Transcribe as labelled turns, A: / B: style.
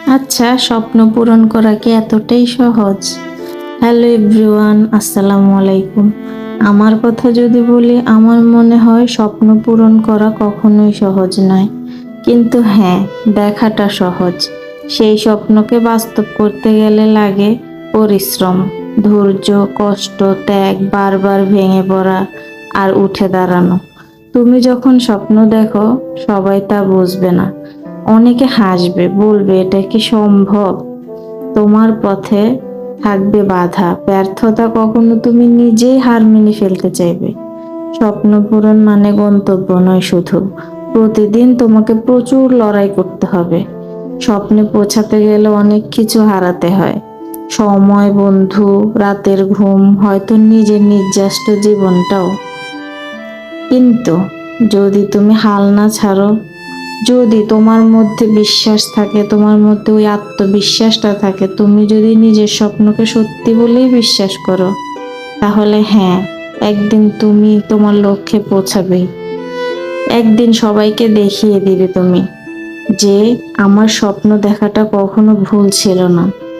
A: আচ্ছা, স্বপ্ন পূরণ করা কি এতটাই সহজ? হ্যালো এভরিওয়ান, আসসালামু আলাইকুম। আমার কথা যদি বলি, আমার মনে হয় স্বপ্ন পূরণ করা কখনোই সহজ নয়। কিন্তু হ্যাঁ, দেখাটা সহজ। সেই স্বপ্নকে বাস্তব করতে গেলে লাগে পরিশ্রম, ধৈর্য, কষ্ট, ত্যাগ, বারবার ভেঙে পড়া আর উঠে দাঁড়ানো। তুমি যখন স্বপ্ন দেখো, সবাই তা বুঝবে না। অনেকে হাসবে, বলবে এটা কি সম্ভব? তোমার পথে থাকবে বাধা, ব্যর্থতা, কখনো তুমি নিজেই হার মেনে ফেলতে চাইবে। স্বপ্ন পূরণ মানে গন্তব্য নয় শুধু, প্রতিদিন তোমাকে প্রচুর লড়াই করতে হবে। স্বপ্নে পৌঁছাতে গেলে অনেক কিছু হারাতে হয়। সময়, বন্ধু, রাতের ঘুম, হয়তো নিজের নির্দিষ্ট জীবনটাও। কিন্তু যদি তুমি হাল না ছাড়ো, যদি তোমার মধ্যে বিশ্বাস থাকে, তোমার মধ্যে ওই আত্মবিশ্বাসটা থাকে, তুমি যদি নিজের স্বপ্নকে সত্যি বলেই বিশ্বাস করো, তাহলে হ্যাঁ, একদিন তুমি তোমার লক্ষ্যে পৌঁছাবে। একদিন সবাইকে দেখিয়ে দিবে তুমি যে আমার স্বপ্ন দেখাটা কখনো ভুল ছিল না।